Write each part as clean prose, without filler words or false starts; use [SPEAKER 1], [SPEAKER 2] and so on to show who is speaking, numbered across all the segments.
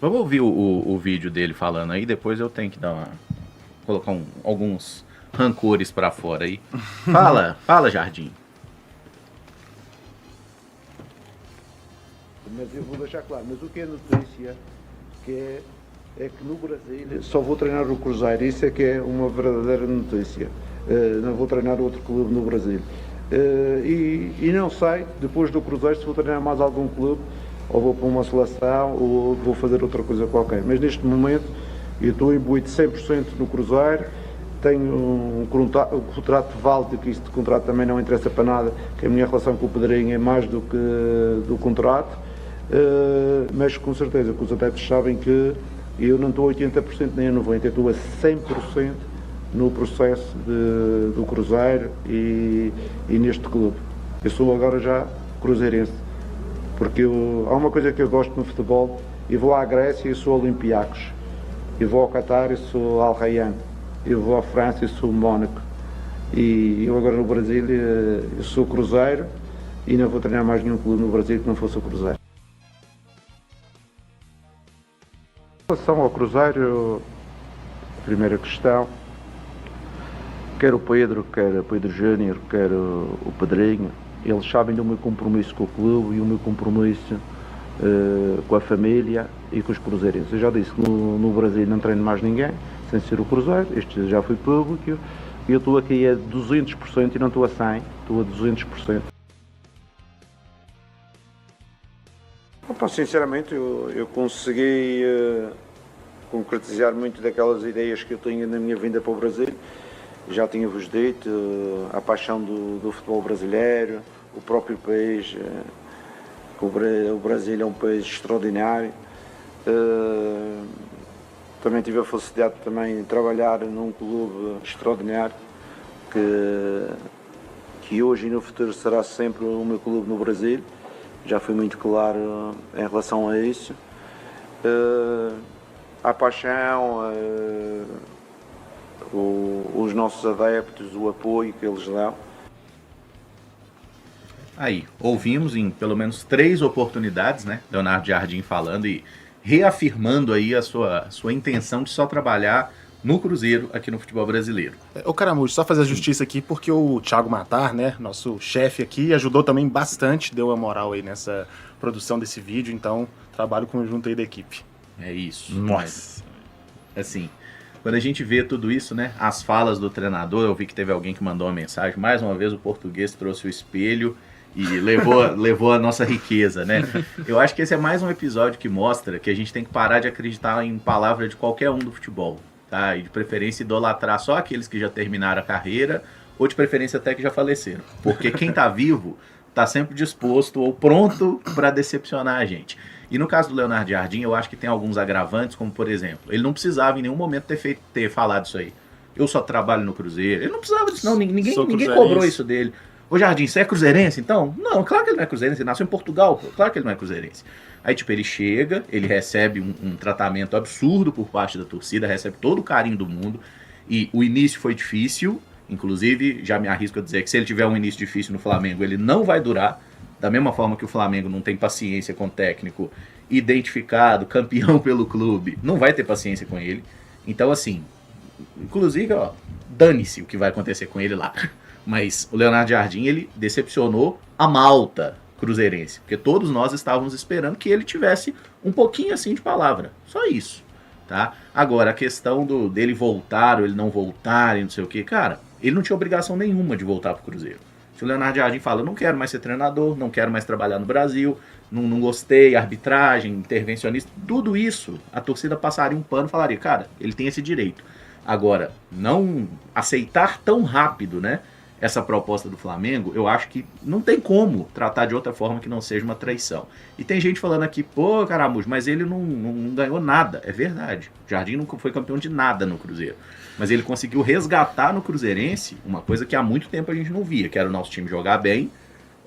[SPEAKER 1] Vamos ouvir o vídeo dele falando aí, depois eu tenho que colocar alguns rancores pra fora aí. Fala, Jardim.
[SPEAKER 2] Mas eu vou deixar claro, mas o que é notícia é que no Brasil só vou treinar o Cruzeiro, isso é que é uma verdadeira notícia. Não vou treinar outro clube no Brasil. E não sei, depois do Cruzeiro, se vou treinar mais algum clube, ou vou para uma seleção, ou vou fazer outra coisa qualquer. Mas neste momento eu estou imbuído 100% no Cruzeiro, tenho um contrato válido, que este contrato também não interessa para nada, que a minha relação com o Pedrinho é mais do que do contrato. Mas com certeza que os adeptos sabem que eu não estou a 80% nem a 90%, eu estou a 100% no processo do Cruzeiro e neste clube. Eu sou agora já cruzeirense, porque há uma coisa que eu gosto no futebol, eu vou à Grécia e sou Olympiacos, eu vou ao Qatar e sou Al Rayyan, eu vou à França e sou Mónaco, e eu agora no Brasil eu sou Cruzeiro e não vou treinar mais nenhum clube no Brasil que não fosse o Cruzeiro. Em relação ao Cruzeiro, primeira questão, quer o Pedro Júnior, quer o Pedrinho, eles sabem do meu compromisso com o clube e o meu compromisso com a família e com os cruzeirenses. Eu já disse que no Brasil não treino mais ninguém, sem ser o Cruzeiro, este já foi público, e eu estou aqui a 200% e não estou a 100%, estou a 200%. Opa, sinceramente, eu consegui concretizar muito daquelas ideias que eu tinha na minha vinda para o Brasil. Já tinha-vos dito, a paixão do futebol brasileiro, o próprio país, o Brasil é um país extraordinário. Também tive a felicidade de também trabalhar num clube extraordinário, que hoje e no futuro será sempre o meu clube no Brasil. Já fui muito claro em relação a isso. A paixão, os nossos adeptos, o apoio que eles dão.
[SPEAKER 1] Aí, ouvimos em pelo menos 3 oportunidades, né? Leonardo Jardim falando e reafirmando aí a sua intenção de só trabalhar no Cruzeiro aqui no futebol brasileiro.
[SPEAKER 3] Ô Caramujo, só fazer a justiça aqui, porque o Thiago Matar, né, nosso chefe aqui, ajudou também bastante, deu uma moral aí nessa produção desse vídeo, então trabalho conjunto aí da equipe.
[SPEAKER 1] É isso.
[SPEAKER 3] Nossa.
[SPEAKER 1] Assim, quando a gente vê tudo isso, né, as falas do treinador, eu vi que teve alguém que mandou uma mensagem, mais uma vez o português trouxe o espelho e levou a nossa riqueza, né? Eu acho que esse é mais um episódio que mostra que a gente tem que parar de acreditar em palavra de qualquer um do futebol. Tá? E de preferência idolatrar só aqueles que já terminaram a carreira, ou de preferência até que já faleceram. Porque quem tá vivo tá sempre disposto ou pronto para decepcionar a gente. E no caso do Leonardo Jardim, eu acho que tem alguns agravantes, como por exemplo, ele não precisava em nenhum momento ter falado isso aí. Eu só trabalho no Cruzeiro. Ele não precisava disso, não. Ninguém cobrou isso dele. Ô Jardim, você é cruzeirense então? Não, claro que ele não é cruzeirense, ele nasceu em Portugal, pô. Claro que ele não é cruzeirense. Aí, tipo, ele chega, ele recebe um tratamento absurdo por parte da torcida, recebe todo o carinho do mundo, e o início foi difícil, inclusive, já me arrisco a dizer que se ele tiver um início difícil no Flamengo, ele não vai durar, da mesma forma que o Flamengo não tem paciência com o técnico identificado, campeão pelo clube, não vai ter paciência com ele. Então, assim, inclusive, ó, dane-se o que vai acontecer com ele lá. Mas o Leonardo Jardim, ele decepcionou a malta cruzeirense, porque todos nós estávamos esperando que ele tivesse um pouquinho assim de palavra, só isso, tá? Agora, a questão dele voltar ou ele não voltar e não sei o que, cara, ele não tinha obrigação nenhuma de voltar pro Cruzeiro. Se o Leonardo Jardim fala, não quero mais ser treinador, não quero mais trabalhar no Brasil, não gostei, arbitragem, intervencionista, tudo isso, a torcida passaria um pano e falaria, cara, ele tem esse direito. Agora, não aceitar tão rápido, né, essa proposta do Flamengo, eu acho que não tem como tratar de outra forma que não seja uma traição. E tem gente falando aqui, pô, Caramujo, mas ele não ganhou nada. É verdade. Jardim nunca foi campeão de nada no Cruzeiro. Mas ele conseguiu resgatar no Cruzeirense uma coisa que há muito tempo a gente não via, que era o nosso time jogar bem,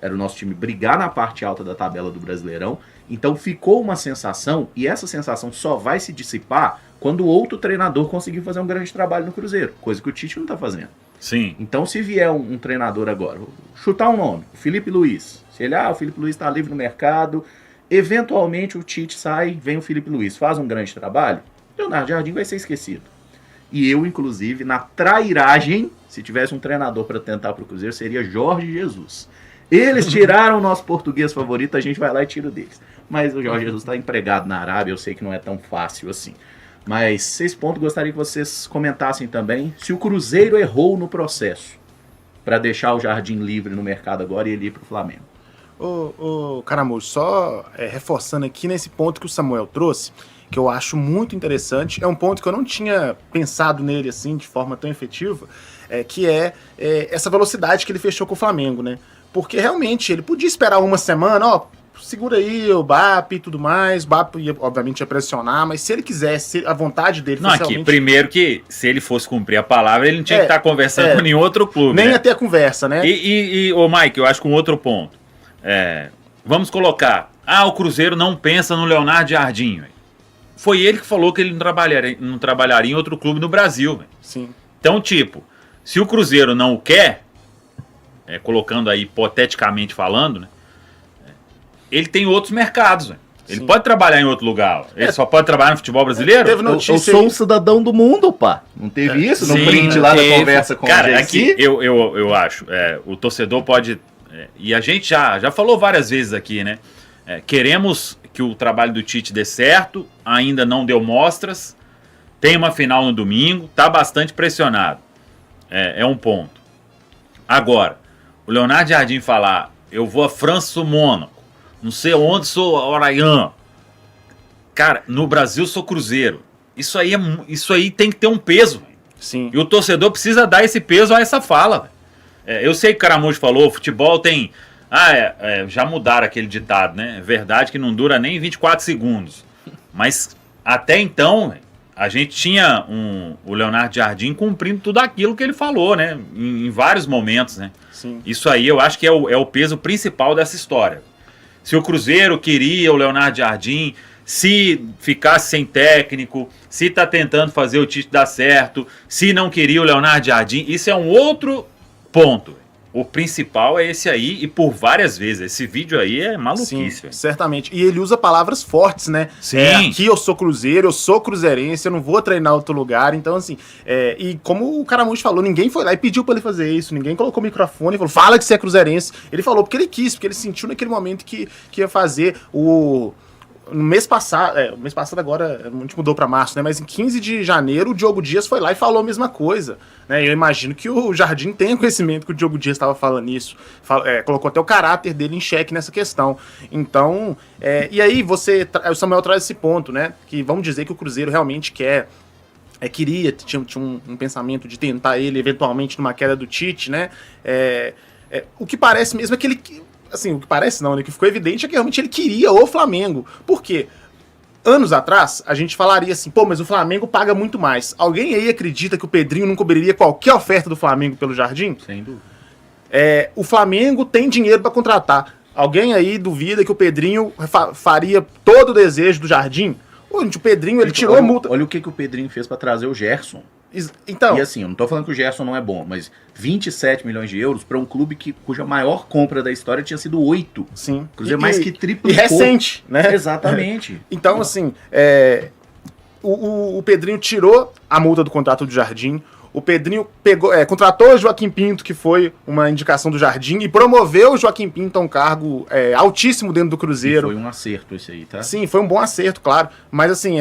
[SPEAKER 1] era o nosso time brigar na parte alta da tabela do Brasileirão. Então ficou uma sensação, e essa sensação só vai se dissipar quando outro treinador conseguir fazer um grande trabalho no Cruzeiro, coisa que o Tite não está fazendo.
[SPEAKER 3] Sim.
[SPEAKER 1] Então, se vier um treinador agora, chutar um nome, o Felipe Luiz. Se ele, o Felipe Luiz está livre no mercado Eventualmente o Tite sai, vem o Felipe Luiz, faz um grande trabalho, Leonardo Jardim vai ser esquecido. E eu, inclusive, na trairagem, se tivesse um treinador para tentar pro Cruzeiro, seria Jorge Jesus. Eles tiraram o nosso português favorito, a gente vai lá e tira o deles. Mas o Jorge Jesus está empregado na Arábia, eu sei que não é tão fácil assim. Mas esse ponto gostaria que vocês comentassem também se o Cruzeiro errou no processo para deixar o Jardim livre no mercado agora e ele ir para o Flamengo.
[SPEAKER 3] Ô Caramujo, só reforçando aqui nesse ponto que o Samuel trouxe, que eu acho muito interessante, é um ponto que eu não tinha pensado nele assim de forma tão efetiva, que é essa velocidade que ele fechou com o Flamengo, né? Porque realmente ele podia esperar uma semana, ó, segura aí o BAP e tudo mais, o BAP ia, obviamente ia pressionar, mas se ele quisesse, a vontade dele
[SPEAKER 4] não,
[SPEAKER 3] fosse
[SPEAKER 4] aqui,
[SPEAKER 3] realmente...
[SPEAKER 4] primeiro que se ele fosse cumprir a palavra, ele não tinha que estar conversando com nenhum outro clube,
[SPEAKER 3] nem
[SPEAKER 4] né?
[SPEAKER 3] até a conversa, né?
[SPEAKER 4] Ô Mike, eu acho que um outro ponto, vamos colocar, o Cruzeiro não pensa no Leonardo Jardim, véio. Foi ele que falou que ele não trabalharia em outro clube no Brasil, véio.
[SPEAKER 3] Sim.
[SPEAKER 4] Então, tipo, se o Cruzeiro não o quer, colocando aí hipoteticamente falando, né? Ele tem outros mercados, véio. Ele pode trabalhar em outro lugar. Ele só pode trabalhar no futebol brasileiro?
[SPEAKER 1] Eu sou um cidadão do mundo, pá. Não teve isso? No print lá da conversa com o
[SPEAKER 4] cara,
[SPEAKER 1] JC?
[SPEAKER 4] aqui eu acho, o torcedor pode... e a gente já falou várias vezes aqui, né? Queremos que o trabalho do Tite dê certo, ainda não deu mostras, tem uma final no domingo, tá bastante pressionado. É um ponto. Agora, o Leonardo Jardim falar, eu vou a França ou Mônaco, não sei onde sou Oraian. Cara, no Brasil sou Cruzeiro. Isso aí tem que ter um peso.
[SPEAKER 3] Sim.
[SPEAKER 4] E o torcedor precisa dar esse peso a essa fala. Eu sei que o Caramujo falou, futebol tem... já mudaram aquele ditado, né? É verdade que não dura nem 24 segundos. Mas até então, a gente tinha o Leonardo Jardim cumprindo tudo aquilo que ele falou, né? Em vários momentos, né?
[SPEAKER 3] Sim.
[SPEAKER 4] Isso aí eu acho que é o peso principal dessa história. Se o Cruzeiro queria o Leonardo Jardim, se ficasse sem técnico, se está tentando fazer o Tite dar certo, se não queria o Leonardo Jardim, isso é um outro ponto. O principal é esse aí, e por várias vezes. Esse vídeo aí é maluquice.
[SPEAKER 3] Sim, certamente. E ele usa palavras fortes, né?
[SPEAKER 4] Sim.
[SPEAKER 3] Aqui eu sou Cruzeiro, eu sou cruzeirense, eu não vou treinar outro lugar. Então, assim, e como o Caramujo falou, ninguém foi lá e pediu pra ele fazer isso. Ninguém colocou o microfone e falou, fala que você é cruzeirense. Ele falou porque ele quis, porque ele sentiu naquele momento que ia fazer No mês passado agora, a gente mudou para março, né? Mas em 15 de janeiro, o Diogo Dias foi lá e falou a mesma coisa. Né? Eu imagino que o Jardim tenha conhecimento que o Diogo Dias estava falando isso. Colocou até o caráter dele em xeque nessa questão. Então, e aí o Samuel traz esse ponto, né? Que vamos dizer que o Cruzeiro realmente tinha um pensamento de tentar ele eventualmente numa queda do Tite, né? O que parece mesmo é que ele... Assim, o que parece não, né? O que ficou evidente é que realmente ele queria o Flamengo. Por quê? Anos atrás, a gente falaria assim, mas o Flamengo paga muito mais. Alguém aí acredita que o Pedrinho não cobriria qualquer oferta do Flamengo pelo Jardim?
[SPEAKER 1] Sem dúvida.
[SPEAKER 3] O Flamengo tem dinheiro para contratar. Alguém aí duvida que o Pedrinho faria todo o desejo do Jardim? O Pedrinho, ele tirou a multa.
[SPEAKER 1] Olha o que o Pedrinho fez para trazer o Gerson.
[SPEAKER 3] Então,
[SPEAKER 1] e assim, eu não tô falando que o Gerson não é bom, mas 27 milhões de euros para um clube cuja maior compra da história tinha sido 8.
[SPEAKER 3] Sim.
[SPEAKER 1] Cruzeiro mais que triplicou.
[SPEAKER 3] E recente, né?
[SPEAKER 1] Exatamente.
[SPEAKER 3] Então, assim, o Pedrinho tirou a multa do contrato do Jardim. O Pedrinho contratou o Joaquim Pinto, que foi uma indicação do Jardim, e promoveu o Joaquim Pinto a um cargo altíssimo dentro do Cruzeiro.
[SPEAKER 1] E foi um acerto esse aí, tá?
[SPEAKER 3] Sim, foi um bom acerto, claro. Mas, assim,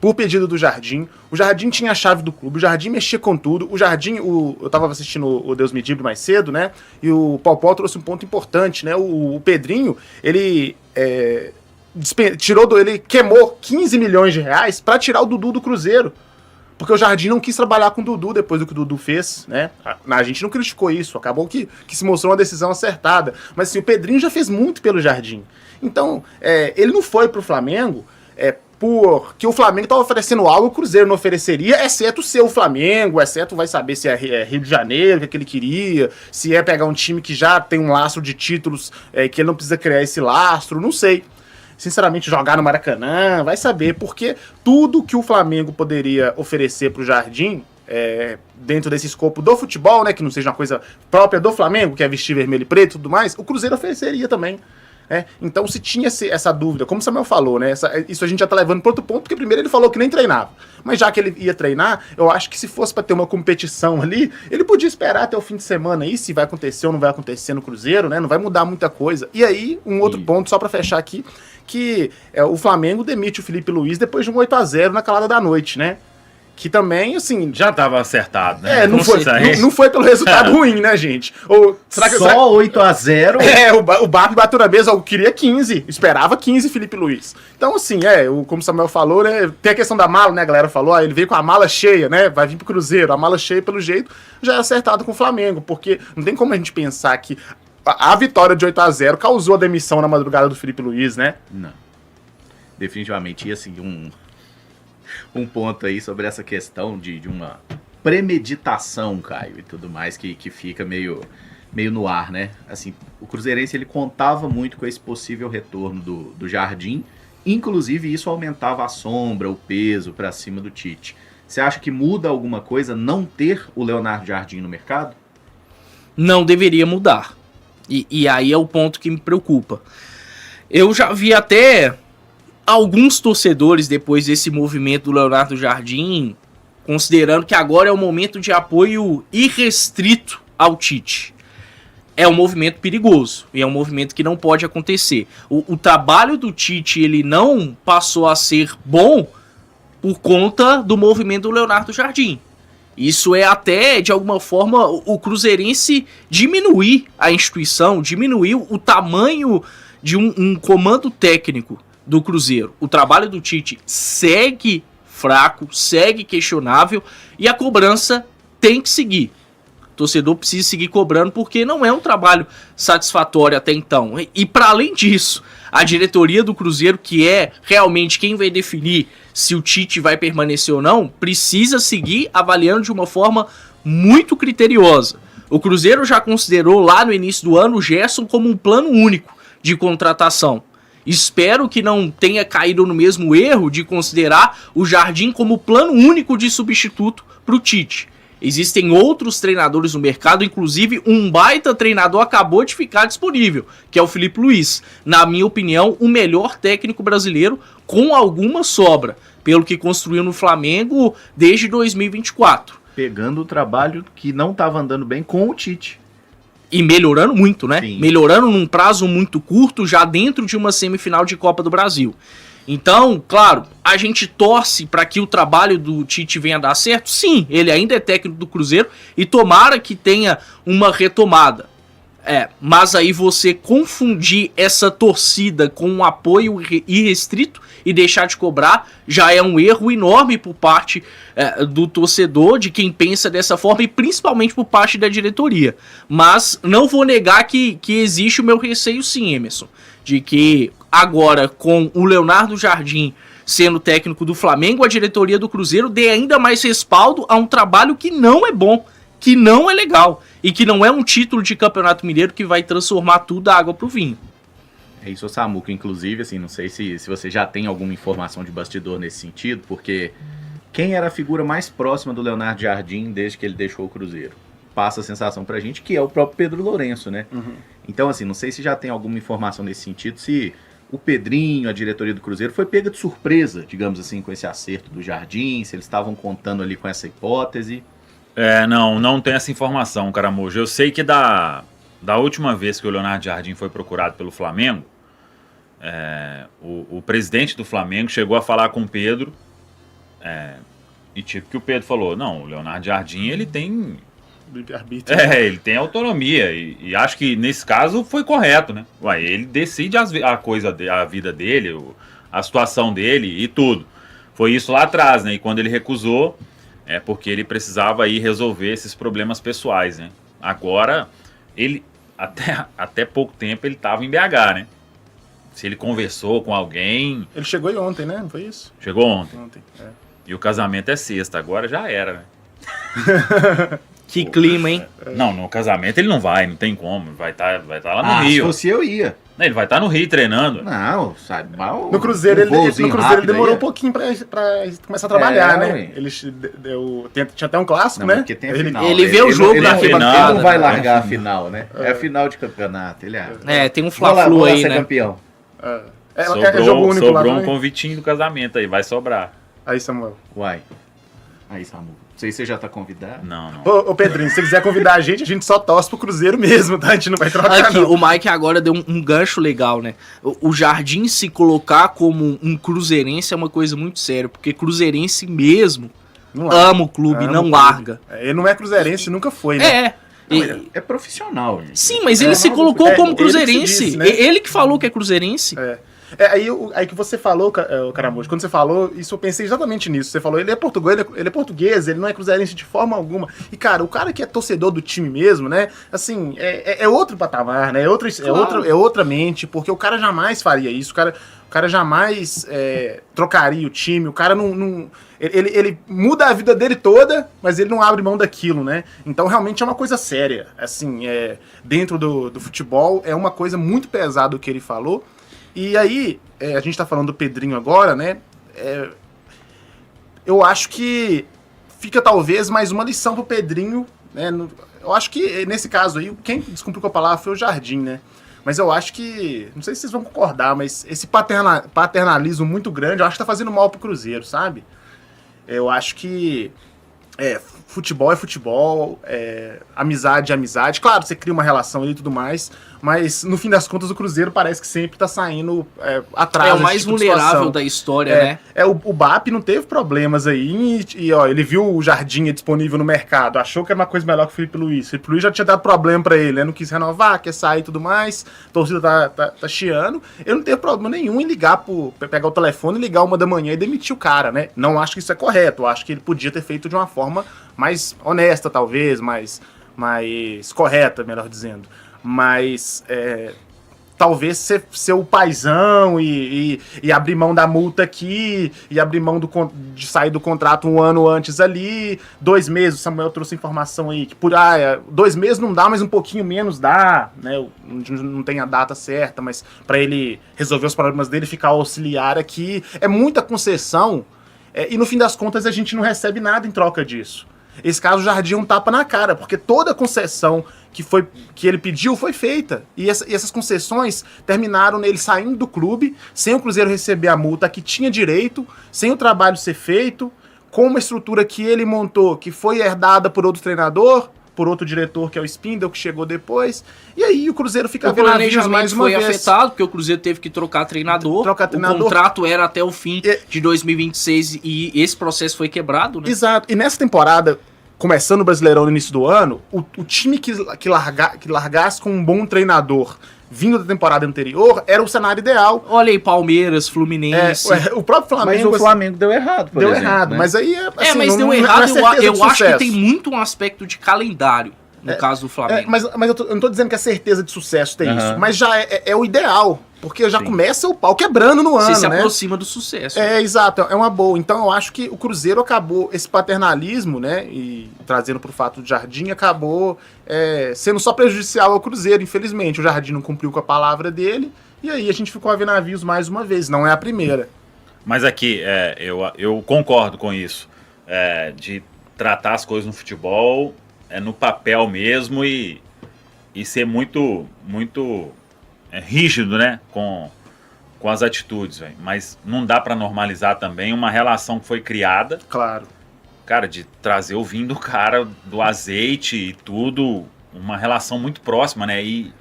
[SPEAKER 3] por pedido do Jardim. O Jardim tinha a chave do clube, o Jardim mexia com tudo. O Jardim, eu tava assistindo o Deus Me Livre mais cedo, né? E o Paul trouxe um ponto importante, né? O Pedrinho, ele ele queimou 15 milhões de reais pra tirar o Dudu do Cruzeiro. Porque o Jardim não quis trabalhar com o Dudu depois do que o Dudu fez, né? A gente não criticou isso, acabou que se mostrou uma decisão acertada. Mas assim, o Pedrinho já fez muito pelo Jardim. Então, ele não foi pro Flamengo porque o Flamengo estava oferecendo algo que o Cruzeiro não ofereceria, exceto ser o Flamengo, exceto vai saber se é Rio de Janeiro, que ele queria, se é pegar um time que já tem um lastro de títulos, que ele não precisa criar esse lastro, não sei. Sinceramente, jogar no Maracanã, vai saber, porque tudo que o Flamengo poderia oferecer para o Jardim, dentro desse escopo do futebol, né, que não seja uma coisa própria do Flamengo, que é vestir vermelho e preto e tudo mais, o Cruzeiro ofereceria também. Então, se tinha essa dúvida, como o Samuel falou, né? Isso a gente já tá levando para outro ponto, porque primeiro ele falou que nem treinava. Mas já que ele ia treinar, eu acho que se fosse para ter uma competição ali, ele podia esperar até o fim de semana aí, se vai acontecer ou não vai acontecer no Cruzeiro, né? Não vai mudar muita coisa. E aí, um outro ponto, só para fechar aqui, que o Flamengo demite o Felipe Luiz depois de um 8-0 na calada da noite, né? Que também, assim...
[SPEAKER 4] Já estava acertado, né?
[SPEAKER 3] Não foi pelo resultado ruim, né, gente? Ou, será que,
[SPEAKER 1] Só 8-0?
[SPEAKER 3] O BAP bateu na mesa, eu queria 15. Esperava 15 Felipe Luiz. Então, assim, como o Samuel falou, né? Tem a questão da mala, né? A galera falou, ele veio com a mala cheia, né? Vai vir pro Cruzeiro. A mala cheia, pelo jeito, já é acertado com o Flamengo. Porque não tem como a gente pensar que a vitória de 8-0 causou a demissão na madrugada do Felipe Luiz, né?
[SPEAKER 1] Não. Definitivamente ia seguir um ponto aí sobre essa questão de uma premeditação, Caio, e tudo mais, que fica meio no ar, né? Assim, o Cruzeirense, ele contava muito com esse possível retorno do Jardim, inclusive isso aumentava a sombra, o peso para cima do Tite. Você acha que muda alguma coisa não ter o Leonardo Jardim no mercado?
[SPEAKER 5] Não deveria mudar. E aí é o ponto que me preocupa. Eu já vi até alguns torcedores, depois desse movimento do Leonardo Jardim, considerando que agora é o momento de apoio irrestrito ao Tite. É um movimento perigoso e é um movimento que não pode acontecer. O trabalho do Tite, ele não passou a ser bom por conta do movimento do Leonardo Jardim. Isso é até, de alguma forma, o cruzeirense diminuir a instituição, diminuir o tamanho de um comando técnico do Cruzeiro. O trabalho do Tite segue fraco, segue questionável e a cobrança tem que seguir. O torcedor precisa seguir cobrando porque não é um trabalho satisfatório até então. E para além disso, a diretoria do Cruzeiro, que é realmente quem vai definir se o Tite vai permanecer ou não, precisa seguir avaliando de uma forma muito criteriosa. O Cruzeiro já considerou lá no início do ano o Gerson como um plano único de contratação. Espero que não tenha caído no mesmo erro de considerar o Jardim como plano único de substituto para o Tite. Existem outros treinadores no mercado, inclusive um baita treinador acabou de ficar disponível, que é o Felipe Luiz. Na minha opinião, o melhor técnico brasileiro com alguma sobra, pelo que construiu no Flamengo desde 2024.
[SPEAKER 1] Pegando o trabalho que não estava andando bem com o Tite.
[SPEAKER 5] E melhorando muito, né?
[SPEAKER 1] Sim.
[SPEAKER 5] Melhorando num prazo muito curto, já dentro de uma semifinal de Copa do Brasil. Então, claro, a gente torce para que o trabalho do Tite venha a dar certo. Sim, ele ainda é técnico do Cruzeiro e tomara que tenha uma retomada. Mas aí você confundir essa torcida com um apoio irrestrito e deixar de cobrar já é um erro enorme por parte do torcedor, de quem pensa dessa forma e principalmente por parte da diretoria. Mas não vou negar que existe o meu receio sim, Emerson, de que agora com o Leonardo Jardim sendo técnico do Flamengo, a diretoria do Cruzeiro dê ainda mais respaldo a um trabalho que não é bom, que não é legal e que não é um título de Campeonato Mineiro que vai transformar tudo da água pro vinho.
[SPEAKER 1] É isso, Samuca, inclusive, assim, não sei se você já tem alguma informação de bastidor nesse sentido, porque quem era a figura mais próxima do Leonardo Jardim desde que ele deixou o Cruzeiro? Passa a sensação pra gente que é o próprio Pedro Lourenço, né? Uhum. Então, assim, não sei se já tem alguma informação nesse sentido, se o Pedrinho, a diretoria do Cruzeiro, foi pega de surpresa, digamos assim, com esse acerto do Jardim, se eles estavam contando ali com essa hipótese.
[SPEAKER 4] Não tem essa informação, Caramujo. Eu sei que da última vez que o Leonardo Jardim foi procurado pelo Flamengo, o presidente do Flamengo chegou a falar com o Pedro, e tipo que o Pedro falou, não, o Leonardo Jardim, ele tem ele tem autonomia, e acho que nesse caso foi correto, né? Ele decide a vida dele, a situação dele e tudo. Foi isso lá atrás, né? E quando ele recusou, porque ele precisava ir resolver esses problemas pessoais, né? Agora, ele, até pouco tempo, ele estava em BH, né? Se ele conversou com alguém...
[SPEAKER 3] Ele chegou aí ontem, né? Não foi isso?
[SPEAKER 4] Chegou ontem. E o casamento é sexta, agora já era, né?
[SPEAKER 5] Que clima, hein?
[SPEAKER 4] Não, no casamento ele não vai, não tem como. Vai tá lá no Rio.
[SPEAKER 1] Se fosse eu, ia.
[SPEAKER 4] Ele vai estar no Rio treinando.
[SPEAKER 1] Não, sabe, mal.
[SPEAKER 3] No Cruzeiro, ele demorou um pouquinho pra começar a trabalhar, né?
[SPEAKER 1] ué.
[SPEAKER 3] Ele tinha até um clássico,
[SPEAKER 1] Não,
[SPEAKER 3] né?
[SPEAKER 1] porque tem a final.
[SPEAKER 5] ele vê o jogo na
[SPEAKER 1] ele
[SPEAKER 5] arquibancada,
[SPEAKER 1] não vai
[SPEAKER 5] né?
[SPEAKER 1] largar a final, né? É a final de campeonato. Ele
[SPEAKER 5] Tem um
[SPEAKER 1] vou lá
[SPEAKER 5] Fla-Flu aí,
[SPEAKER 1] ser
[SPEAKER 5] né?
[SPEAKER 1] campeão.
[SPEAKER 3] É jogo único lá,
[SPEAKER 4] Sobrou um
[SPEAKER 3] né?
[SPEAKER 4] convitinho do casamento aí, vai sobrar.
[SPEAKER 3] Aí, Samuel.
[SPEAKER 1] Uai. Aí, Samu. Não sei se você já tá convidado.
[SPEAKER 4] Não.
[SPEAKER 3] Ô, Pedrinho, se você quiser convidar a gente só torce pro Cruzeiro mesmo, tá? A gente não vai trocar,
[SPEAKER 5] Aqui,
[SPEAKER 3] não.
[SPEAKER 5] o Mike agora deu um gancho legal, né? O Jardim se colocar como um cruzeirense é uma coisa muito séria, porque cruzeirense mesmo
[SPEAKER 3] Não larga.
[SPEAKER 5] ama o clube,
[SPEAKER 3] Ama
[SPEAKER 5] não
[SPEAKER 3] o clube.
[SPEAKER 5] larga.
[SPEAKER 3] Ele não é cruzeirense, nunca foi, né?
[SPEAKER 1] É profissional, gente.
[SPEAKER 5] Sim, mas ele se colocou como
[SPEAKER 3] ele que se
[SPEAKER 5] cruzeirense.
[SPEAKER 3] disse, né?
[SPEAKER 5] Ele que falou que é cruzeirense.
[SPEAKER 3] Aí que você falou, Caramujo, quando você falou, isso eu pensei exatamente nisso. Você falou, ele é português, ele não é cruzeirense de forma alguma. E, cara, o cara que é torcedor do time mesmo, né? Assim, é outro patamar, né? É outra mente, porque o cara jamais faria isso. O cara jamais trocaria o time, o cara não ele muda a vida dele toda, mas ele não abre mão daquilo, né? Então realmente é uma coisa séria. Assim, dentro do futebol, é uma coisa muito pesada o que ele falou. E aí, a gente tá falando do Pedrinho agora, né? Eu acho que fica talvez mais uma lição pro Pedrinho, né? Eu acho que nesse caso aí, quem descumpriu com a palavra foi o Jardim, né? Mas eu acho que, não sei se vocês vão concordar, mas esse paternalismo muito grande, eu acho que tá fazendo mal pro Cruzeiro, sabe? Eu acho que futebol é futebol, amizade é amizade. Claro, você cria uma relação ali e tudo mais, mas no fim das contas o Cruzeiro parece que sempre tá saindo atrás.
[SPEAKER 5] É o mais vulnerável da história, né?
[SPEAKER 3] O BAP não teve problemas aí e ó, ele viu o Jardim disponível no mercado, achou que era uma coisa melhor que o Felipe Luiz. O Felipe Luiz já tinha dado problema pra ele, né? Não quis renovar, quer sair e tudo mais, a torcida tá chiando. Ele não teve problema nenhum em pegar o telefone e ligar 1 da manhã e demitir o cara, né? Não acho que isso é correto, eu acho que ele podia ter feito de uma forma mais honesta, talvez, mais correta, melhor dizendo. Mas talvez ser o paizão e abrir mão da multa aqui, e abrir mão de sair do contrato 1 ano antes ali, 2 meses, o Samuel trouxe informação aí, que 2 meses não dá, mas um pouquinho menos dá, né? Não tem a data certa, mas para ele resolver os problemas dele, ficar auxiliar aqui, é muita concessão, e no fim das contas a gente não recebe nada em troca disso. Esse caso, o Jardim é um tapa na cara, porque toda a concessão que ele pediu foi feita. E essas concessões terminaram nele saindo do clube, sem o Cruzeiro receber a multa que tinha direito, sem o trabalho ser feito, com uma estrutura que ele montou, que foi herdada por outro treinador, por outro diretor, que é o Spindle, que chegou depois. E aí o Cruzeiro fica vendo navios mais uma
[SPEAKER 5] foi
[SPEAKER 3] vez.
[SPEAKER 5] afetado, porque o Cruzeiro teve que trocar treinador. O contrato era até o fim de 2026 e esse processo foi quebrado, né?
[SPEAKER 3] Exato. E nessa temporada, começando o Brasileirão no início do ano, o time que largasse com um bom treinador vindo da temporada anterior era o cenário ideal.
[SPEAKER 5] Olha aí, Palmeiras, Fluminense.
[SPEAKER 3] O próprio Flamengo.
[SPEAKER 1] Mas o Flamengo deu errado, por exemplo. Né?
[SPEAKER 3] Mas aí assim,
[SPEAKER 5] mas deu errado, eu acho que tem muito um aspecto de calendário no caso do Flamengo.
[SPEAKER 3] Mas eu não tô dizendo que a certeza de sucesso tem isso, mas já é o ideal. Porque já começa o pau quebrando no ano,
[SPEAKER 5] Você se
[SPEAKER 3] né?
[SPEAKER 5] aproxima do sucesso.
[SPEAKER 3] Exato, é uma boa. Então eu acho que o Cruzeiro acabou, esse paternalismo, né, e trazendo pro fato do Jardim, acabou sendo só prejudicial ao Cruzeiro, infelizmente. O Jardim não cumpriu com a palavra dele, e aí a gente ficou a ver navios mais uma vez, não é a primeira.
[SPEAKER 4] Mas aqui, eu concordo com isso, de tratar as coisas no futebol no papel mesmo e ser muito rígido, né, com as atitudes, véio. Mas não dá pra normalizar também uma relação que foi criada,
[SPEAKER 3] claro,
[SPEAKER 4] cara, de trazer o vinho do cara, do azeite e tudo, uma relação muito próxima, né, e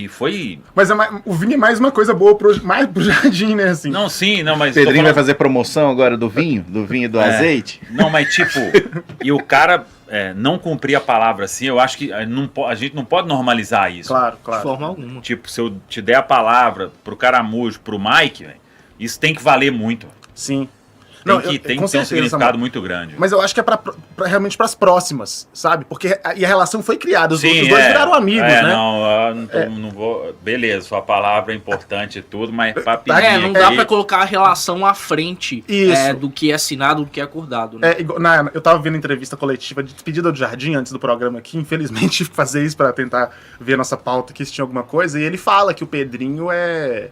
[SPEAKER 4] foi...
[SPEAKER 3] Mas o vinho é mais uma coisa boa mais pro Jardim, né, assim.
[SPEAKER 4] Não, sim, não, mas...
[SPEAKER 1] Pedrinho vai fazer promoção agora do vinho e do azeite?
[SPEAKER 4] Não, mas tipo, e o cara não cumprir a palavra assim, eu acho que a gente não pode normalizar isso.
[SPEAKER 3] Claro.
[SPEAKER 5] De forma alguma.
[SPEAKER 4] Tipo, se eu te der a palavra pro Caramujo, pro Mike, véio, isso tem que valer muito.
[SPEAKER 3] Sim. Não,
[SPEAKER 4] tem
[SPEAKER 3] com
[SPEAKER 4] que ter um
[SPEAKER 3] certeza,
[SPEAKER 4] significado
[SPEAKER 3] Samuel.
[SPEAKER 4] muito grande.
[SPEAKER 3] Mas eu acho que é realmente pras próximas, sabe? Porque a relação foi criada, os
[SPEAKER 4] Sim,
[SPEAKER 3] outros dois viraram amigos, né?
[SPEAKER 4] Não, eu não vou. Beleza, sua palavra é importante e tudo, mas pra pedir
[SPEAKER 5] Não dá
[SPEAKER 4] aqui-
[SPEAKER 5] pra colocar a relação à frente
[SPEAKER 3] Isso.
[SPEAKER 5] do que é assinado, do que é acordado, né?
[SPEAKER 3] Eu tava vendo entrevista coletiva de despedida do Jardim antes do programa aqui, infelizmente tive que fazer isso pra tentar ver nossa pauta aqui se tinha alguma coisa, e ele fala que o Pedrinho é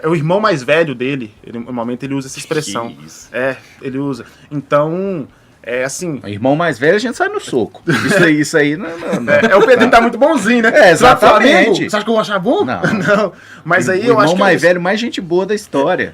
[SPEAKER 3] o irmão mais velho dele, normalmente ele usa essa expressão.
[SPEAKER 4] Que isso.
[SPEAKER 3] Ele usa. Então, assim...
[SPEAKER 1] O irmão mais velho a gente sai no soco. Isso aí não.
[SPEAKER 3] o Pedrinho tá muito bonzinho, né?
[SPEAKER 1] Exatamente.
[SPEAKER 3] Você vai pro Flamengo? Você acha que eu vou achar bom?
[SPEAKER 1] Não.
[SPEAKER 3] Mas aí
[SPEAKER 1] o
[SPEAKER 3] eu acho
[SPEAKER 1] irmão
[SPEAKER 3] que...
[SPEAKER 1] mais velho, mais gente boa da história.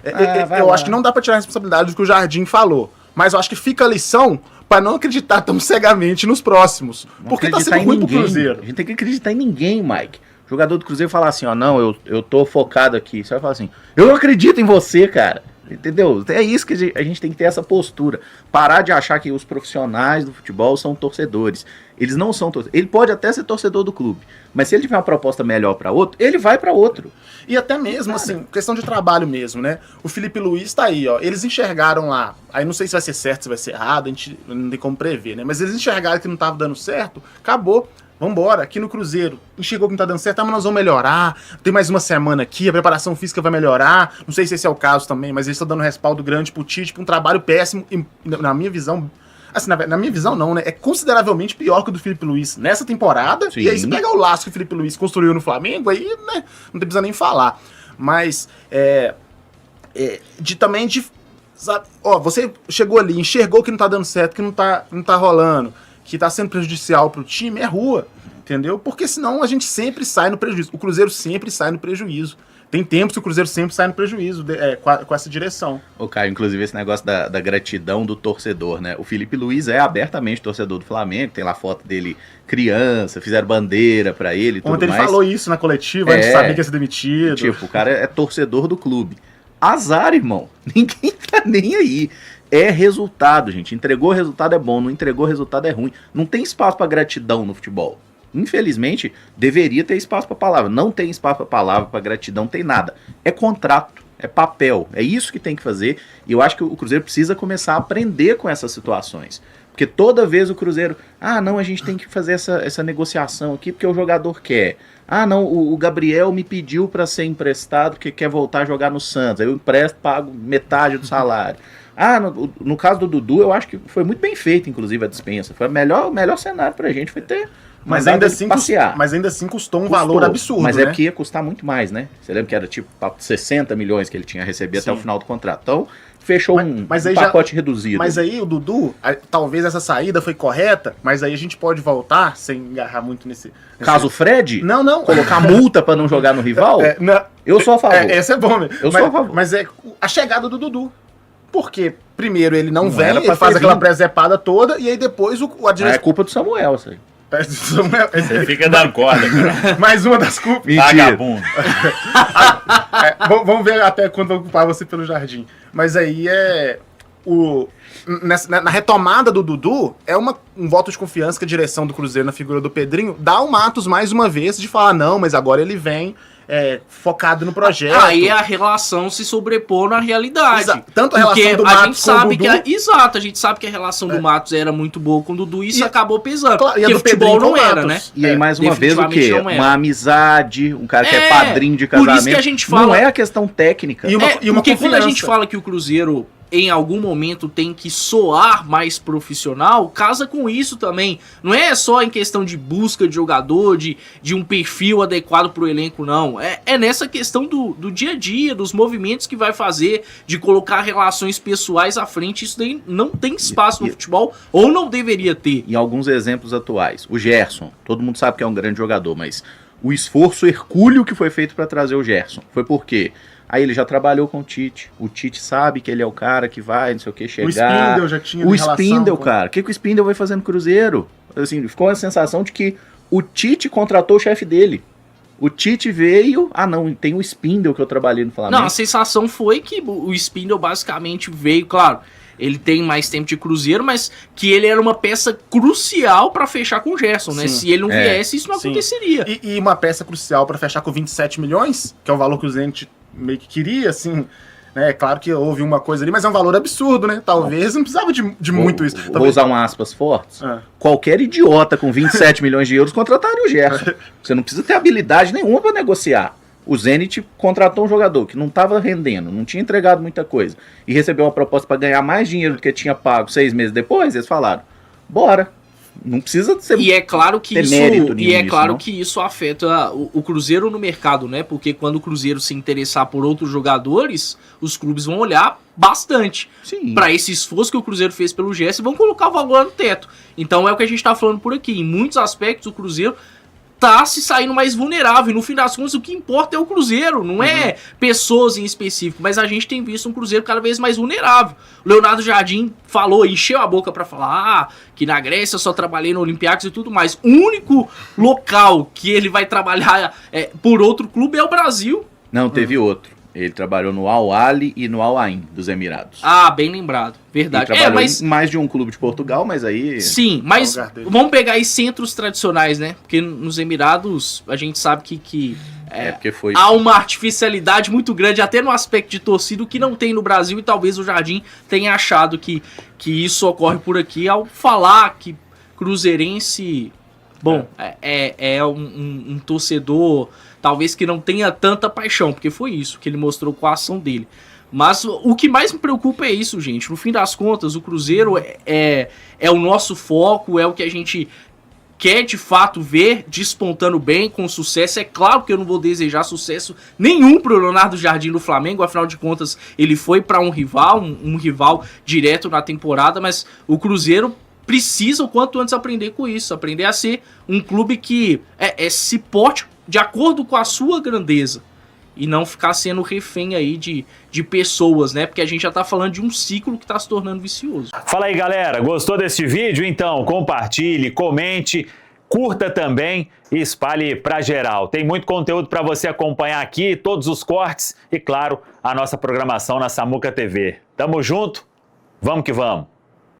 [SPEAKER 3] eu acho que não dá pra tirar a responsabilidade do que o Jardim falou. Mas eu acho que fica a lição pra não acreditar tão cegamente nos próximos. Porque tá sendo ruim pro Cruzeiro.
[SPEAKER 1] A gente tem que acreditar em ninguém, Mike. O jogador do Cruzeiro fala assim, ó, não, eu tô focado aqui. Você vai falar assim, eu não acredito em você, cara. Entendeu? É isso que a gente tem que ter essa postura. Parar de achar que os profissionais do futebol são torcedores. Eles não são torcedores. Ele pode até ser torcedor do clube, mas se ele tiver uma proposta melhor pra outro, ele vai pra outro.
[SPEAKER 3] E até mesmo, assim, questão de trabalho mesmo, né? O Felipe Luiz tá aí, ó. Eles enxergaram lá. Aí não sei se vai ser certo, se vai ser errado, a gente não tem como prever, né? Mas eles enxergaram que não tava dando certo, acabou. Vambora, aqui no Cruzeiro. Enxergou que não tá dando certo, mas nós vamos melhorar. Tem mais uma semana aqui, a preparação física vai melhorar. Não sei se esse é o caso também, mas eles estão dando respaldo grande pro Tite, pra um trabalho péssimo. E, na minha visão, assim, na minha visão não, né? É consideravelmente pior que o do Felipe Luiz nessa temporada.
[SPEAKER 1] Sim.
[SPEAKER 3] E aí, se pegar o laço que o Felipe Luiz construiu no Flamengo, aí, né? Não precisa nem falar. Mas, sabe, ó, você chegou ali, enxergou que não tá dando certo, que não tá rolando, que tá sendo prejudicial pro time, é rua, entendeu? Porque senão a gente sempre sai no prejuízo. O Cruzeiro sempre sai no prejuízo. Tem tempos que o Cruzeiro sempre sai no prejuízo com essa direção.
[SPEAKER 1] Ô, Caio, inclusive esse negócio da gratidão do torcedor, né? O Felipe Luiz é abertamente torcedor do Flamengo, tem lá foto dele criança, fizeram bandeira pra ele e tudo
[SPEAKER 3] Ontem ele
[SPEAKER 1] mais.
[SPEAKER 3] falou isso na coletiva, antes de saber que ia ser demitido.
[SPEAKER 1] Tipo, o cara é torcedor do clube. Azar, irmão. Ninguém tá nem aí. É resultado, gente. Entregou resultado é bom, não entregou resultado é ruim. Não tem espaço pra gratidão no futebol. Infelizmente, deveria ter espaço pra palavra. Não tem espaço pra palavra, pra gratidão, não tem nada. É contrato, é papel. É isso que tem que fazer. E eu acho que o Cruzeiro precisa começar a aprender com essas situações. Porque toda vez o Cruzeiro... Ah, não, a gente tem que fazer essa negociação aqui porque o jogador quer. Ah, não, o Gabriel me pediu pra ser emprestado porque quer voltar a jogar no Santos. Aí eu empresto, pago metade do salário. Ah, no caso do Dudu, eu acho que foi muito bem feito, inclusive, a dispensa. Foi o melhor cenário pra gente, foi ter
[SPEAKER 3] Mas
[SPEAKER 1] mandado
[SPEAKER 3] ainda,
[SPEAKER 1] ele
[SPEAKER 3] assim,
[SPEAKER 1] passear.
[SPEAKER 3] mas ainda assim custou um
[SPEAKER 1] Custou,
[SPEAKER 3] valor absurdo,
[SPEAKER 1] mas
[SPEAKER 3] né?
[SPEAKER 1] é porque ia custar muito mais, né? Você lembra que era tipo 60 milhões que ele tinha recebido até o final do contrato. Então, fechou
[SPEAKER 3] Mas
[SPEAKER 1] um
[SPEAKER 3] aí
[SPEAKER 1] pacote reduzido.
[SPEAKER 3] Mas aí o Dudu, talvez essa saída foi correta, mas aí a gente pode voltar, sem engarrar muito nesse...
[SPEAKER 1] Caso Fred,
[SPEAKER 3] Não.
[SPEAKER 1] colocar multa pra não jogar no rival,
[SPEAKER 3] Não,
[SPEAKER 1] eu sou a favor.
[SPEAKER 3] esse é bom mesmo.
[SPEAKER 1] Eu sou a favor.
[SPEAKER 3] Mas é a chegada do Dudu. Porque, primeiro, ele não
[SPEAKER 1] Não
[SPEAKER 3] vem,
[SPEAKER 1] era pra
[SPEAKER 3] ele faz
[SPEAKER 1] ter
[SPEAKER 3] aquela
[SPEAKER 1] vindo.
[SPEAKER 3] presepada toda, e aí depois a
[SPEAKER 1] É
[SPEAKER 3] direção...
[SPEAKER 1] culpa do Samuel, isso aí.
[SPEAKER 4] Você fica dando corda, cara.
[SPEAKER 3] Mais uma das culpas.
[SPEAKER 4] Vagabundo.
[SPEAKER 3] Vamos ver até quando vou culpar você pelo Jardim. Mas aí na retomada do Dudu, é um voto de confiança que a direção do Cruzeiro na figura do Pedrinho dá o Matos mais uma vez de falar, não, mas agora ele vem focado no projeto.
[SPEAKER 5] Aí a relação se sobrepor na realidade.
[SPEAKER 3] Tanto a relação
[SPEAKER 5] Porque
[SPEAKER 3] do
[SPEAKER 5] a gente
[SPEAKER 3] Matos com o
[SPEAKER 5] sabe
[SPEAKER 3] Dudu...
[SPEAKER 5] que exato, a gente sabe que a relação do Matos era muito boa com o Dudu e isso
[SPEAKER 3] E-
[SPEAKER 5] acabou pesando.
[SPEAKER 3] Claro, e a
[SPEAKER 5] porque
[SPEAKER 3] do
[SPEAKER 5] o futebol
[SPEAKER 3] Pedrinho
[SPEAKER 5] não
[SPEAKER 3] com o
[SPEAKER 5] era, né?
[SPEAKER 3] Matos.
[SPEAKER 1] E aí, mais uma vez, o quê?
[SPEAKER 5] definitivamente não era.
[SPEAKER 1] Uma amizade, um cara que é
[SPEAKER 5] É,
[SPEAKER 1] padrinho de
[SPEAKER 5] por isso
[SPEAKER 1] casamento.
[SPEAKER 5] que a gente fala-
[SPEAKER 1] Não é a questão técnica.
[SPEAKER 3] E uma
[SPEAKER 5] Porque quando a
[SPEAKER 3] confiança.
[SPEAKER 5] gente fala que o Cruzeiro em algum momento tem que soar mais profissional, casa com isso também. Não é só em questão de busca de jogador, de um perfil adequado pro elenco, não. É nessa questão do dia a dia, dos movimentos que vai fazer, de colocar relações pessoais à frente. Isso daí não tem espaço no futebol, ou não deveria ter.
[SPEAKER 1] Em alguns exemplos atuais. O Gerson, todo mundo sabe que é um grande jogador, mas o esforço hercúleo que foi feito para trazer o Gerson foi por quê? Aí ele já trabalhou com o Tite sabe que ele é o cara que vai, não sei o que, chegar.
[SPEAKER 3] O Spindle já tinha
[SPEAKER 1] O
[SPEAKER 3] relação
[SPEAKER 1] Spindle,
[SPEAKER 3] com-
[SPEAKER 1] cara, o que o Spindle vai fazer no Cruzeiro? Assim, ficou a sensação de que o Tite contratou o chefe dele. O Tite veio, não, tem o Spindle que eu trabalhei no Flamengo.
[SPEAKER 5] Não, a sensação foi que o Spindle basicamente veio, claro, ele tem mais tempo de Cruzeiro, mas que ele era uma peça crucial pra fechar com o Gerson, né?
[SPEAKER 3] Sim.
[SPEAKER 5] Se ele não viesse, isso não
[SPEAKER 3] Sim.
[SPEAKER 5] aconteceria.
[SPEAKER 3] E uma peça crucial para fechar com 27 milhões, que é o valor que o Zenit meio que queria, assim, né? Claro que houve uma coisa ali, mas é um valor absurdo, né? Talvez não precisava de muito isso.
[SPEAKER 1] Vou
[SPEAKER 3] Talvez...
[SPEAKER 1] usar um aspas fortes.
[SPEAKER 3] Ah.
[SPEAKER 1] Qualquer idiota com 27 milhões de euros contrataria o Gerson. Você não precisa ter habilidade nenhuma para negociar. O Zenit contratou um jogador que não estava rendendo, não tinha entregado muita coisa, e recebeu uma proposta para ganhar mais dinheiro do que tinha pago 6 meses depois, eles falaram, bora. Não precisa ser.
[SPEAKER 5] E é claro que
[SPEAKER 1] ter
[SPEAKER 5] isso,
[SPEAKER 1] mérito
[SPEAKER 5] e é
[SPEAKER 1] nisso,
[SPEAKER 5] claro
[SPEAKER 1] não?
[SPEAKER 5] que isso afeta o Cruzeiro no mercado, né? Porque quando o Cruzeiro se interessar por outros jogadores, os clubes vão olhar bastante
[SPEAKER 1] Sim.
[SPEAKER 5] para esse esforço que o Cruzeiro fez pelo GS e vão colocar o valor no teto. Então é o que a gente tá falando por aqui. Em muitos aspectos o Cruzeiro tá se saindo mais vulnerável. E no fim das contas, o que importa é o Cruzeiro, não é pessoas em específico. Mas a gente tem visto um Cruzeiro cada vez mais vulnerável. O Leonardo Jardim falou, encheu a boca pra falar que na Grécia eu só trabalhei no Olympiacos e tudo mais. O único local que ele vai trabalhar por outro clube é o Brasil.
[SPEAKER 1] Não, teve outro. Ele trabalhou no Al Ahly e no Al Ain dos Emirados.
[SPEAKER 5] Ah, bem lembrado.
[SPEAKER 1] Ele
[SPEAKER 5] Verdade.
[SPEAKER 1] trabalhou
[SPEAKER 5] Mas
[SPEAKER 1] em mais de um clube de Portugal, mas aí...
[SPEAKER 5] sim, mas
[SPEAKER 3] É o lugar dele.
[SPEAKER 5] vamos pegar aí centros tradicionais, né? Porque nos Emirados a gente sabe que
[SPEAKER 1] porque foi...
[SPEAKER 5] há uma artificialidade muito grande, até no aspecto de torcida, que não tem no Brasil, e talvez o Jardim tenha achado que isso ocorre por aqui ao falar que cruzeirense, bom, é um torcedor talvez que não tenha tanta paixão, porque foi isso que ele mostrou com a ação dele. Mas o que mais me preocupa é isso, gente. No fim das contas, o Cruzeiro é o nosso foco, é o que a gente quer de fato ver despontando bem, com sucesso. É claro que eu não vou desejar sucesso nenhum pro Leonardo Jardim do Flamengo, afinal de contas ele foi para um rival, um rival direto na temporada, mas o Cruzeiro precisa o quanto antes aprender com isso, aprender a ser um clube que se porte de acordo com a sua grandeza e não ficar sendo refém aí de pessoas, né? Porque a gente já tá falando de um ciclo que tá se tornando vicioso.
[SPEAKER 6] Fala aí, galera. Gostou desse vídeo? Então, compartilhe, comente, curta também e espalhe pra geral. Tem muito conteúdo para você acompanhar aqui, todos os cortes e, claro, a nossa programação na Samuca TV. Tamo junto? Vamos que vamos!